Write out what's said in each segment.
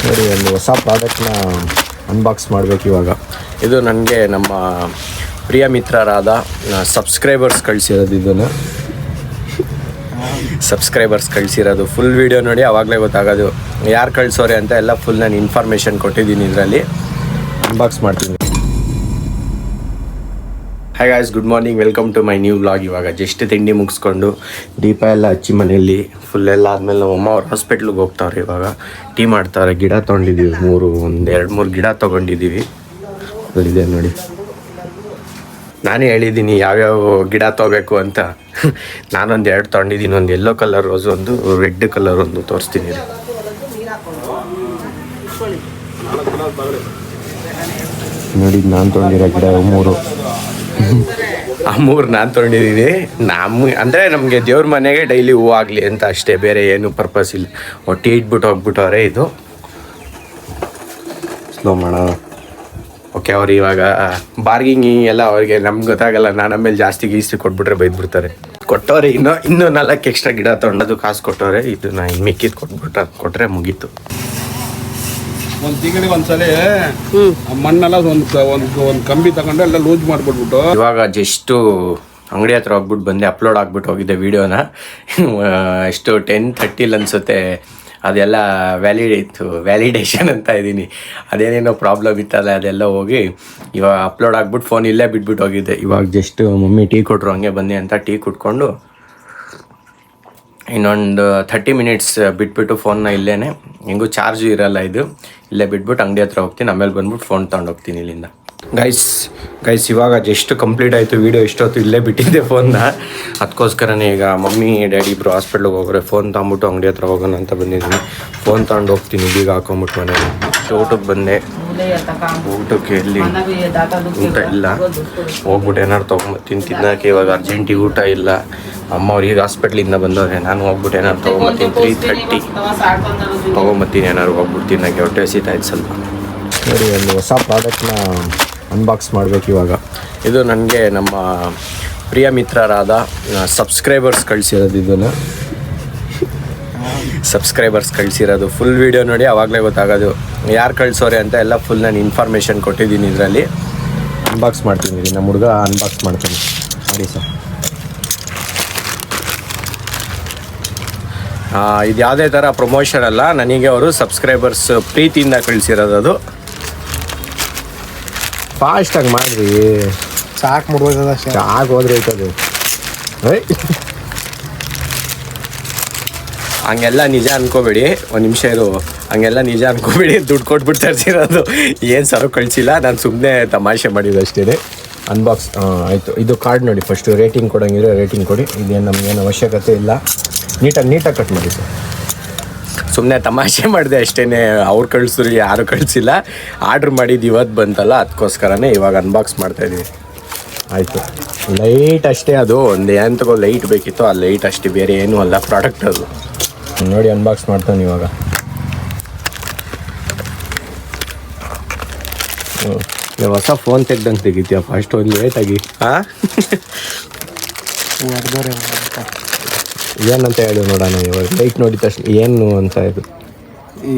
ನೋಡಿ ಒಂದು ಹೊಸ ಪ್ರಾಡಕ್ಟ್ನ ಅನ್ಬಾಕ್ಸ್ ಮಾಡಬೇಕು ಇವಾಗ. ಇದು ನನಗೆ ನಮ್ಮ ಪ್ರಿಯ ಮಿತ್ರರಾದ ಸಬ್ಸ್ಕ್ರೈಬರ್ಸ್ ಕಳಿಸಿರೋದು. ಇದನ್ನು ಸಬ್ಸ್ಕ್ರೈಬರ್ಸ್ ಕಳಿಸಿರೋದು ಫುಲ್ ವೀಡಿಯೋ ನೋಡಿ ಆವಾಗಲೇ ಗೊತ್ತಾಗೋದು ಯಾರು ಕಳಿಸೋರೆ ಅಂತ. ಎಲ್ಲ ಫುಲ್ ನಾನು ಇನ್ಫಾರ್ಮೇಷನ್ ಕೊಟ್ಟಿದ್ದೀನಿ ಇದರಲ್ಲಿ. ಅನ್ಬಾಕ್ಸ್ ಮಾಡ್ತೀನಿ. Hi guys, good morning, welcome to my new vlog. ಇವಾಗ ಜಸ್ಟ್ ತಿಂಡಿ ಮುಗಿಸ್ಕೊಂಡು ದೀಪ ಎಲ್ಲ ಹಚ್ಚಿ ಮನೆಯಲ್ಲಿ ಫುಲ್ ಎಲ್ಲ ಆದಮೇಲೆ ನಮ್ಮ ಅಮ್ಮ ಅವ್ರು ಹಾಸ್ಪಿಟ್ಲಿಗೆ ಹೋಗ್ತಾವ್ರೆ. ಇವಾಗ ಟೀ ಮಾಡ್ತಾರೆ. ಗಿಡ ತೊಗೊಂಡಿದ್ದೀವಿ, ಒಂದು ಎರಡು ಮೂರು ಗಿಡ ತೊಗೊಂಡಿದ್ದೀವಿ. ಅಲ್ಲಿದೆ ನೋಡಿ, ನಾನೇ ಹೇಳಿದ್ದೀನಿ ಯಾವ್ಯಾವ ಗಿಡ ತೊಗೋಬೇಕು ಅಂತ. ನಾನೊಂದು 2 ತೊಗೊಂಡಿದ್ದೀನಿ. ಒಂದು ಯೆಲ್ಲೋ ಕಲರ್ ರೋಸು, ಒಂದು ರೆಡ್ ಕಲರ್ ಒಂದು ತೋರಿಸ್ತೀನಿ. ನೋಡಿ, ನಾನು ತೊಗೊಂಡಿರೋ ಗಿಡ 3. ಆ 3 ನಾನು ತೊಗೊಂಡಿದ್ದೀನಿ. ಅಂದರೆ ನಮಗೆ ದೇವ್ರ ಮನೆಗೆ ಡೈಲಿ ಹೂವು ಆಗಲಿ ಅಂತ ಅಷ್ಟೇ, ಬೇರೆ ಏನು ಪರ್ಪಸ್ ಇಲ್ಲ. ಒಟ್ಟು ಇಟ್ಬಿಟ್ಟು ಹೋಗ್ಬಿಟ್ಟವ್ರೆ. ಇದು ಸ್ಲೋ ಮಾಡೋಣ. ಓಕೆ, ಅವ್ರು ಇವಾಗ ಬಾರ್ಗಿಂಗ್ ಎಲ್ಲ ಅವ್ರಿಗೆ ನಮ್ಗೆ ಗೊತ್ತಾಗಲ್ಲ. ನಾನು ಆಮೇಲೆ ಜಾಸ್ತಿ ಗೀಸ್ತಿ ಕೊಟ್ಬಿಟ್ರೆ ಬೈದ್ಬಿಡ್ತಾರೆ. ಕೊಟ್ಟವ್ರೆ. ಇನ್ನೂ 4 ಎಕ್ಸ್ಟ್ರಾ ಗಿಡ ತೊಗೊಂಡದು ಕಾಸು ಕೊಟ್ಟವ್ರೆ. ಇದು ನಾನು ಮಿಕ್ಕಿದ್ದು ಕೊಟ್ಟರೆ ಮುಗೀತು. ಒಂದು ತಿಂಗಳಿಗೆ ಒಂದ್ಸಲ ಮಣ್ಣೆಲ್ಲ ಒಂದು ಕಂಬಿ ತಗೊಂಡು ಎಲ್ಲ ಲೂಸ್ ಮಾಡಿಬಿಟ್ಬಿಟ್ಟು ಇವಾಗ ಜಸ್ಟು ಅಂಗಡಿ ಹತ್ರ ಹೋಗ್ಬಿಟ್ಟು ಬಂದೆ. ಅಪ್ಲೋಡ್ ಆಗ್ಬಿಟ್ಟು ಹೋಗಿದ್ದೆ ವೀಡಿಯೋನ. ಎಷ್ಟು 10:30 ಅನಿಸುತ್ತೆ. ಅದೆಲ್ಲ ವ್ಯಾಲಿಡೇಷನ್ ಅಂತ ಇದ್ದೀನಿ. ಅದೇನೇನೋ ಪ್ರಾಬ್ಲಮ್ ಇತ್ತಲ್ಲ, ಅದೆಲ್ಲ ಹೋಗಿ ಇವಾಗ ಅಪ್ಲೋಡ್ ಆಗ್ಬಿಟ್ಟು ಫೋನ್ ಇಲ್ಲೇ ಬಿಟ್ಬಿಟ್ಟು ಹೋಗಿದ್ದೆ. ಇವಾಗ ಜಸ್ಟ್ ಮಮ್ಮಿ ಟೀ ಕೊಟ್ಟರು, ಹಂಗೆ ಬನ್ನಿ ಅಂತ ಟೀ ಕುಟ್ಕೊಂಡು ಇನ್ನೊಂದು 30 ಮಿನಿಟ್ಸ್ ಬಿಟ್ಬಿಟ್ಟು ಫೋನ್ನ ಇಲ್ಲೇ, ಹೆಂಗೂ ಚಾರ್ಜು ಇರಲ್ಲ, ಇದು ಇಲ್ಲೇ ಬಿಟ್ಬಿಟ್ಟು ಅಂಗಡಿ ಹತ್ರ ಹೋಗ್ತೀನಿ. ಆಮೇಲೆ ಬಂದ್ಬಿಟ್ಟು ಫೋನ್ ತೊಗೊಂಡು ಹೋಗ್ತೀನಿ ಇಲ್ಲಿಂದ. ಗೈಸ್ ಇವಾಗ ಜಸ್ಟ್ ಕಂಪ್ಲೀಟ್ ಆಯಿತು ವೀಡಿಯೋ. ಇಷ್ಟೊತ್ತು ಇಲ್ಲೇ ಬಿಟ್ಟಿದ್ದೆ ಫೋನ್ನ. ಅದಕ್ಕೋಸ್ಕರನೇ ಈಗ ಮಮ್ಮಿ ಡ್ಯಾಡಿ ಇಬ್ಬರು ಹಾಸ್ಪಿಟ್ಲಿಗೆ ಹೋಗೋರೆ. ಫೋನ್ ತೊಗೊಂಬಿಟ್ಟು ಅಂಗಡಿ ಹತ್ರ ಹೋಗೋಣ ಅಂತ ಬಂದಿದ್ದೀನಿ. ಫೋನ್ ತೊಗೊಂಡು ಹೋಗ್ತೀನಿ. ಬೀಗ ಹಾಕೊಂಬಿಟ್ಟು ಮನೇಲಿ ಊಟಕ್ಕೆ ಬಂದೆ. ಊಟಕ್ಕೆ ಎಲ್ಲಿ ಊಟ ಇಲ್ಲ, ಹೋಗ್ಬಿಟ್ಟು ಏನಾರು ತೊಗೊಂಬತ್ತೀನಿ ತಿನ್ನೋಕ್ಕೆ. ಇವಾಗ ಅರ್ಜೆಂಟಿಗೆ ಊಟ ಇಲ್ಲ. ಅಮ್ಮ ಅವ್ರಿಗೆ ಹಾಸ್ಪಿಟ್ಲಿಂದ ಬಂದವ್ರೆ. ನಾನು ಹೋಗ್ಬಿಟ್ಟು ಏನಾರು ತೊಗೊಂಬತ್ತೀನಿ. 3:30 ತೊಗೊಂಬತ್ತೀನಿ. ಏನಾರು ಹೋಗ್ಬಿಟ್ಟು ತಿನ್ನೋಕ್ಕೆ ಹೊಟ್ಟೆ ಹಸಿತಾಯ್ತು ಸ್ವಲ್ಪ. ನೋಡಿ, ಒಂದು ಹೊಸ ಪ್ರಾಡಕ್ಟ್ನ ಅನ್ಬಾಕ್ಸ್ ಮಾಡಬೇಕು ಇವಾಗ. ಇದು ನನಗೆ ನಮ್ಮ ಪ್ರಿಯ ಮಿತ್ರರಾದ ಸಬ್ಸ್ಕ್ರೈಬರ್ಸ್ ಕಳಿಸಿರೋದು. ಇದನ್ನು ಸಬ್ಸ್ಕ್ರೈಬರ್ಸ್ ಕಳಿಸಿರೋದು ಫುಲ್ ವೀಡಿಯೋ ನೋಡಿ ಆವಾಗಲೇ ಗೊತ್ತಾಗೋದು ಯಾರು ಕಳಿಸೋರೆ ಅಂತ. ಎಲ್ಲ ಫುಲ್ ನಾನು ಇನ್ಫಾರ್ಮೇಷನ್ ಕೊಟ್ಟಿದ್ದೀನಿ ಇದರಲ್ಲಿ. ಅನ್ಬಾಕ್ಸ್ ಮಾಡ್ತೀನಿ. ನಮ್ಮ ಹುಡುಗ ಅನ್ಬಾಕ್ಸ್ ಮಾಡ್ತೀನಿ ನೋಡಿ ಸರ್. ಇದು ಯಾವುದೇ ಥರ ಪ್ರಮೋಷನ್ ಅಲ್ಲ, ನನಗೆ ಅವರು ಸಬ್ಸ್ಕ್ರೈಬರ್ಸ್ ಪ್ರೀತಿಯಿಂದ ಕಳಿಸಿರೋದು. ಅದು ಫಾಸ್ಟಾಗಿ ಮಾಡಿರಿ, ಸಾಕು ಮುಡ್ಬೋದ. ಸಾಕು ಹೋದ್ರೆ ಐತದು. ಹಂಗೆಲ್ಲ ನಿಜ ಅನ್ಕೋಬೇಡಿ, ಒಂದು ನಿಮಿಷ ಇರು. ಹಂಗೆಲ್ಲ ನಿಜ ಅನ್ಕೋಬೇಡಿ. ದುಡ್ಡು ಕೊಟ್ಬಿಟ್ಟು ತರಿಸಿರೋದು, ಏನು ಸರ್ ಕಳಿಸಿಲ್ಲ. ನಾನು ಸುಮ್ಮನೆ ತಮಾಷೆ ಮಾಡಿದ್ದು ಅಷ್ಟೇ. ಅನ್ಬಾಕ್ಸ್ ಆಯಿತು. ಇದು ಕಾರ್ಡ್ ನೋಡಿ. ಫಸ್ಟು ರೇಟಿಂಗ್ ಕೊಡೋಂಗಿದ್ರೆ ರೇಟಿಂಗ್ ಕೊಡಿ. ಇದೇನು ನಮಗೇನು ಅವಶ್ಯಕತೆ ಇಲ್ಲ. ನೀಟಾಗಿ ಕಟ್ ಮಾಡಿ ಸರ್. ಸುಮ್ಮನೆ ತಮಾಷೆ ಮಾಡಿದೆ ಅಷ್ಟೇ. ಅವ್ರು ಕಳಿಸಿದ್ರು, ಯಾರು ಕಳಿಸಿಲ್ಲ. ಆರ್ಡ್ರ್ ಮಾಡಿದ್ದು ಇವತ್ತು ಬಂತಲ್ಲ, ಅದಕ್ಕೋಸ್ಕರನೇ ಇವಾಗ ಅನ್ಬಾಕ್ಸ್ ಮಾಡ್ತಾಯಿದ್ದೀವಿ. ಆಯಿತು. ಲೈಟ್ ಅಷ್ಟೇ, ಅದು ಒಂದು ಏನು ತಗೋ ಲೈಟ್ ಬೇಕಿತ್ತು, ಆ ಲೈಟ್ ಅಷ್ಟೇ, ಬೇರೆ ಏನೂ ಅಲ್ಲ ಪ್ರಾಡಕ್ಟ್ ಅದು. ನೋಡಿ, ಅನ್ಬಾಕ್ಸ್ ಮಾಡ್ತಾನೆ ಇವಾಗ. ಹೊಸ ಫೋನ್ ತೆಗ್ದಂಗೆ ತೆಗಿತೀಯ ಫಸ್ಟ್ ಒಂದು ಲೇಟಾಗಿ. ಹಾಂ, ಏನಂತ ಹೇಳಿ ನೋಡೋಣ ಇವಾಗ. ಲೈಟ್ ನೋಡಿದ ತಕ್ಷಣ ಏನು ಅಂತ ಇದು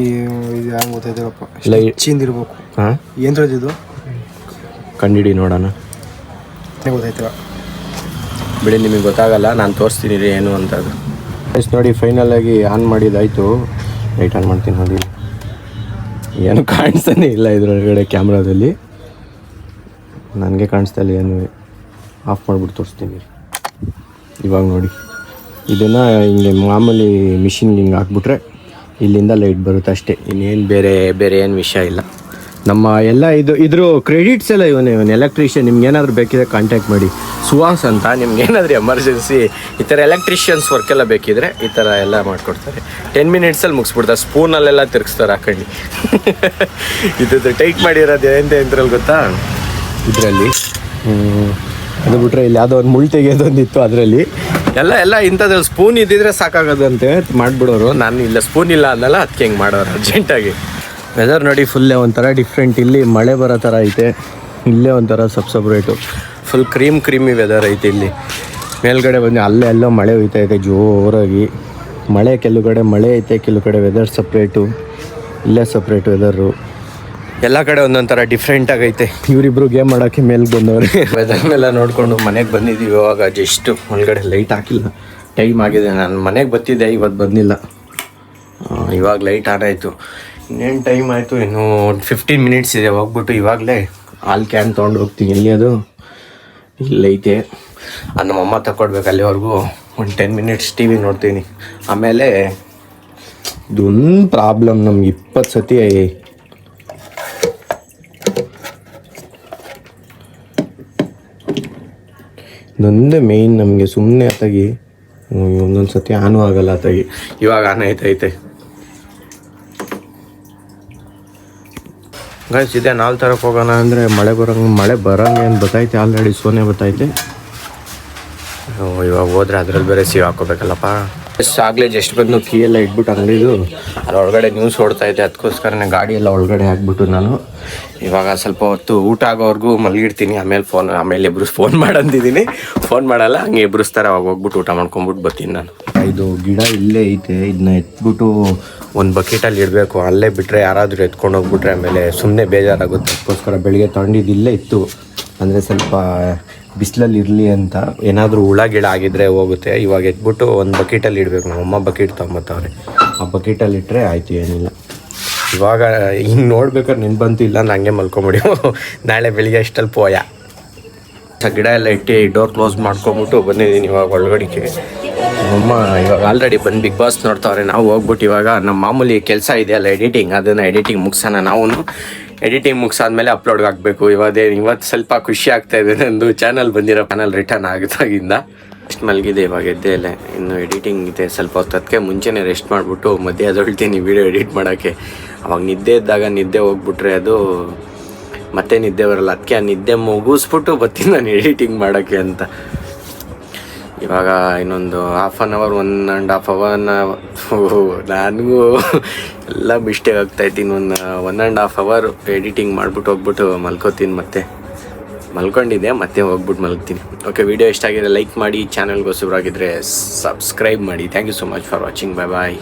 ಗೊತ್ತಾಯ್ತಪ್ಪ. ಲೈಟ್ ಚೀಂದಿರ್ಬೇಕು. ಹಾಂ, ಏನು ಇದು ಕಂಡಿಡಿ ನೋಡೋಣ. ಗೊತ್ತಾಯ್ತವ ಬಿಡಿ, ನಿಮಗೆ ಗೊತ್ತಾಗಲ್ಲ. ನಾನು ತೋರಿಸ್ತೀನಿ ಏನು ಅಂತ. ಅದು ನೋಡಿ, ಫೈನಲಾಗಿ ಆನ್ ಮಾಡಿದ್ದಾಯಿತು. ಲೈಟ್ ಆನ್ ಮಾಡ್ತೀನಿ ನೋಡಿ. ಏನು ಕಾಣಿಸ್ತಾನೆ ಇಲ್ಲ ಇದರೊಳಗಡೆ ಕ್ಯಾಮ್ರಾದಲ್ಲಿ. ನನಗೆ ಕಾಣಿಸ್ತಾ ಇಲ್ಲ ಏನು. ಆಫ್ ಮಾಡಿಬಿಟ್ಟು ತೋರಿಸ್ತೀನಿ ಇವಾಗ. ನೋಡಿ, ಇದನ್ನು ಹಿಂಗೆ ಮಾಮೂಲಿ ಮಿಷಿನ್ಗೆ ಹಿಂಗೆ ಹಾಕ್ಬಿಟ್ರೆ ಇಲ್ಲಿಂದ ಲೈಟ್ ಬರುತ್ತೆ ಅಷ್ಟೇ. ಇನ್ನೇನು ಬೇರೆ ಏನು ವಿಷಯ ಇಲ್ಲ. ನಮ್ಮ ಎಲ್ಲ ಇದ್ರ ಕ್ರೆಡಿಟ್ಸ್ ಎಲ್ಲ ಇವನು ಎಲೆಕ್ಟ್ರಿಷಿಯನ್. ನಿಮ್ಗೆ ಏನಾದರೂ ಬೇಕಿದ್ರೆ ಕಾಂಟ್ಯಾಕ್ಟ್ ಮಾಡಿ. ಸುಹಾಸ್ ಅಂತ. ನಿಮ್ಗೆ ಏನಾದರೂ ಎಮರ್ಜೆನ್ಸಿ ಈ ಥರ ಎಲೆಕ್ಟ್ರಿಷಿಯನ್ಸ್ ವರ್ಕೆಲ್ಲ ಬೇಕಿದ್ರೆ ಈ ಥರ ಎಲ್ಲ ಮಾಡಿಕೊಡ್ತಾರೆ. 10 ಮಿನಿಟ್ಸಲ್ಲಿ ಮುಗಿಸ್ಬಿಡ್ತಾರೆ. ಸ್ಪೂನಲ್ಲೆಲ್ಲ ತಿರುಗಿಸ್ತಾರೆ ಹಾಕೊಂಡು. ಇದು ಟೈಟ್ ಮಾಡಿರೋದು ಎಂತರಲ್ಲಿ ಗೊತ್ತಾ, ಇದರಲ್ಲಿ ಅದು ಬಿಟ್ಟರೆ ಇಲ್ಲಿ ಯಾವುದೋ ಒಂದು ಮುಳ್ಳು ತೆಗೆಯೋದೊಂದಿತ್ತು. ಅದರಲ್ಲಿ ಎಲ್ಲ ಇಂಥದ್ರಲ್ಲಿ ಸ್ಪೂನ್ ಇದ್ದಿದ್ರೆ ಸಾಕಾಗೋದಂತೆ ಮಾಡಿಬಿಡೋರು. ನಾನು ಇಲ್ಲ, ಸ್ಪೂನ್ ಇಲ್ಲ ಅನ್ನಲ್ಲ, ಅದಕ್ಕೆ ಹೆಂಗೆ ಮಾಡೋರು ಅರ್ಜೆಂಟಾಗಿ. ವೆದರ್ ನೋಡಿ, ಫುಲ್ಲೇ ಒಂಥರ ಡಿಫ್ರೆಂಟ್. ಇಲ್ಲಿ ಮಳೆ ಬರೋ ಥರ ಐತೆ. ಇಲ್ಲೇ ಒಂಥರ ಸಪ್ರೇಟು ಫುಲ್ ಕ್ರೀಮಿ ವೆದರ್ ಐತೆ. ಇಲ್ಲಿ ಮೇಲ್ಗಡೆ ಬಂದು ಅಲ್ಲೆಲ್ಲೋ ಮಳೆ ಹೋಯ್ತಾ ಇದೆ ಜೋರಾಗಿ. ಮಳೆ ಕೆಲವು ಕಡೆ ಮಳೆ ಐತೆ, ಕೆಲವು ಕಡೆ ವೆದರ್ ಸಪ್ರೇಟು. ಇಲ್ಲೇ ಸಪ್ರೇಟ್ ವೆದರು. ಎಲ್ಲ ಕಡೆ ಒಂದೊಂದು ಥರ ಡಿಫ್ರೆಂಟ್ ಆಗೈತೆ. ಇವರಿಬ್ರು ಗೇಮ್ ಮಾಡೋಕ್ಕೆ ಮೇಲೆ ಬಂದವ್ರೆ. ವೆದರ್ ಮೇಲೆ ನೋಡಿಕೊಂಡು ಮನೆಗೆ ಬಂದಿದ್ದೀವಿ. ಇವಾಗ ಜಸ್ಟ್ ಒಳಗಡೆ ಲೈಟ್ ಹಾಕಿಲ್ಲ, ಟೈಮ್ ಆಗಿದೆ. ನಾನು ಮನೆಗೆ ಬರ್ತಿದ್ದೆ, ಇವತ್ತು ಬಂದಿಲ್ಲ. ಇವಾಗ ಲೈಟ್ ಆನ್ ಆಯಿತು. ಇನ್ನೇನು ಟೈಮ್ ಆಯಿತು, ಇನ್ನೂ 15 ಮಿನಿಟ್ಸ್ ಇದೆ. ಹೋಗ್ಬಿಟ್ಟು ಇವಾಗಲೇ ಹಾಲು ಕ್ಯಾನ್ ತೊಗೊಂಡು ಹೋಗ್ತೀನಿ. ಎಲ್ಲಿ ಅದು ಇಲ್ಲೈತೆ, ನಮ್ಮಮ್ಮ ತಗೊಡ್ಬೇಕು. ಅಲ್ಲಿವರೆಗೂ ಒಂದು 10 ಮಿನಿಟ್ಸ್ ಟಿ ವಿ ನೋಡ್ತೀನಿ. ಆಮೇಲೆ ಇದೊಂದು ಪ್ರಾಬ್ಲಮ್ ನಮ್ಗೆ 20 ಸತಿ ಇದೊಂದೇ ಮೇಯ್ನ್ ನಮಗೆ. ಸುಮ್ಮನೆ ಆತಾಗಿ ಒಂದೊಂದು ಸತಿ ಆನೂ ಆಗಲ್ಲ ಆತಾಗಿ. ಇವಾಗ ಆನ್ ಐತೆ ಗೈಸ್. ಇದೆ ನಾಲ್ ತರಕ್ಕೆ ಹೋಗೋಣ ಅಂದರೆ ಮಳೆ ಬರೋಂಗೆ ಏನು ಬತ್ತೈತೆ. ಆಲ್ರೆಡಿ ಸೋನೆ ಬತ್ತೈತೆ. ಇವಾಗ ಹೋದ್ರೆ ಅದ್ರಲ್ಲಿ ಬೇರೆ ಸೀವ್ ಹಾಕೋಬೇಕಲ್ಲಪ್ಪ. ಆಗಲೇ ಜಸ್ಟ್ ಬಂದು ಕೀ ಎಲ್ಲ ಇಟ್ಬಿಟ್ಟು ಅಂಗಡಿದು ಅದರೊಳಗಡೆ ನ್ಯೂಸ್ ಓಡ್ತಾಯಿದ್ದೆ. ಅದಕ್ಕೋಸ್ಕರನೇ ಗಾಡಿ ಎಲ್ಲ ಒಳಗಡೆ ಹಾಕ್ಬಿಟ್ಟು ನಾನು ಇವಾಗ ಸ್ವಲ್ಪ ಹೊತ್ತು ಊಟ ಆಗೋವರೆಗೂ ಮಲಗಿರ್ತೀನಿ. ಆಮೇಲೆ ಇಬ್ಬರು ಫೋನ್ ಮಾಡಂತಿದ್ದೀನಿ. ಫೋನ್ ಮಾಡಲ್ಲ, ಹಂಗೆ ಎಬ್ರಿಸ್ತಾರೆ. ಅವಾಗ ಹೋಗ್ಬಿಟ್ಟು ಊಟ ಮಾಡ್ಕೊಂಬಿಟ್ಟು ಬರ್ತೀನಿ ನಾನು. ಇದು ಗಿಡ ಇಲ್ಲೇ ಐತೆ. ಇದನ್ನ ಎತ್ಬಿಟ್ಟು ಒಂದು ಬಕೆಟಲ್ಲಿ ಇಡಬೇಕು. ಅಲ್ಲೇ ಬಿಟ್ಟರೆ ಯಾರಾದರೂ ಎತ್ಕೊಂಡು ಹೋಗ್ಬಿಟ್ರೆ ಆಮೇಲೆ ಸುಮ್ಮನೆ ಬೇಜಾರಾಗುತ್ತೆ. ಅದಕ್ಕೋಸ್ಕರ ಬೆಳಿಗ್ಗೆ ತಗೊಂಡಿದ್ದು ಇಲ್ಲೇ ಇತ್ತು. ಅಂದರೆ ಸ್ವಲ್ಪ ಬಿಸಿಲಲ್ಲಿ ಇರಲಿ ಅಂತ. ಏನಾದರೂ ಹುಳ ಗಿಡ ಆಗಿದ್ದರೆ ಹೋಗುತ್ತೆ. ಇವಾಗ ಎತ್ಬಿಟ್ಟು ಒಂದು ಬಕೆಟಲ್ಲಿ ಇಡಬೇಕು. ನಮ್ಮಮ್ಮ ಬಕೆಟ್ ತೊಗೊಂಬತ್ತವ್ರೆ. ಆ ಬಕೆಟಲ್ಲಿ ಇಟ್ಟರೆ ಆಯಿತು, ಏನಿಲ್ಲ. ಇವಾಗ ಹಿಂಗೆ ನೋಡ್ಬೇಕಾದ್ರೆ ನೆನ್ಪು ಬಂತು. ಇಲ್ಲ ಹಂಗೆ ಮಲ್ಕೊಂಬಿಡಿ, ನಾಳೆ ಬೆಳಿಗ್ಗೆ ಅಷ್ಟಲ್ಲಿ ಪೋಯ. ಗಿಡ ಎಲ್ಲ ಇಟ್ಟು ಡೋರ್ ಕ್ಲೋಸ್ ಮಾಡ್ಕೊಂಬಿಟ್ಟು ಬಂದಿದ್ದೀನಿ ಇವಾಗ ಒಳಗಡೆಗೆ. ನಮ್ಮಮ್ಮ ಇವಾಗ ಆಲ್ರೆಡಿ ಬಂದು ಬಿಗ್ ಬಾಸ್ ನೋಡ್ತಾವ್ರೆ. ನಾವು ಹೋಗ್ಬಿಟ್ಟು ಇವಾಗ ನಮ್ಮ ಮಾಮೂಲಿ ಕೆಲಸ ಇದೆಯಲ್ಲ ಎಡಿಟಿಂಗ್, ಅದನ್ನು ಎಡಿಟಿಂಗ್ ಮುಗಿಸೋಣ. ನಾವು ಎಡಿಟಿಂಗ್ ಮುಗಿಸಾದ್ಮೇಲೆ ಅಪ್ಲೋಡ್ಗೆ ಹಾಕಬೇಕು. ಇವತ್ತು ಸ್ವಲ್ಪ ಖುಷಿ ಆಗ್ತಾಯಿದೆ. ನಂದು ಚಾನಲ್ ರಿಟರ್ನ್ ಆಗಿದ್ದಾಗಿಂದ ಎಷ್ಟು ಮಲಗಿದೆ. ಇವಾಗ ಎದ್ದೇ ಇಲ್ಲ. ಇನ್ನು ಎಡಿಟಿಂಗ್ ಇದೆ ಸ್ವಲ್ಪ ಹೊತ್ತು. ಅದಕ್ಕೆ ಮುಂಚೆನೇ ರೆಸ್ಟ್ ಮಾಡಿಬಿಟ್ಟು ಮಧ್ಯೆ ಅದೊಳ್ತೀನಿ ವೀಡಿಯೋ ಎಡಿಟ್ ಮಾಡೋಕ್ಕೆ. ಅವಾಗ ನಿದ್ದೆ ಇದ್ದಾಗ ನಿದ್ದೆ ಹೋಗ್ಬಿಟ್ರೆ ಅದು ಮತ್ತೆ ನಿದ್ದೆ ಬರಲ್ಲ. ಅದಕ್ಕೆ ಆ ನಿದ್ದೆ ಮುಗಿಸ್ಬಿಟ್ಟು ಬರ್ತೀನಿ ನಾನು ಎಡಿಟಿಂಗ್ ಮಾಡೋಕ್ಕೆ ಅಂತ. ಇವಾಗ ಇನ್ನೊಂದು 1/2 hour 1.5 hour ನನಗೂ ಎಲ್ಲ ಮಿಸ್ಟೇಕ್ ಆಗ್ತಾಯಿತ್ತು. ಇನ್ನೊಂದು 1.5 hour ಎಡಿಟಿಂಗ್ ಮಾಡಿಬಿಟ್ಟು ಹೋಗ್ಬಿಟ್ಟು ಮಲ್ಕೋತೀನಿ. ಮಲ್ಕೊಂಡಿದ್ದೆ, ಮತ್ತೆ ಹೋಗ್ಬಿಟ್ಟು ಮಲ್ಗ್ತೀನಿ. ಓಕೆ, ವಿಡಿಯೋ ಇಷ್ಟ ಆಗಿದೆ ಲೈಕ್ ಮಾಡಿ. ಚಾನಲ್ಗೆ ಹೊಸಬರಾಗಿದ್ದರೆ ಸಬ್ಸ್ಕ್ರೈಬ್ ಮಾಡಿ. Thank you so much for watching. Bye.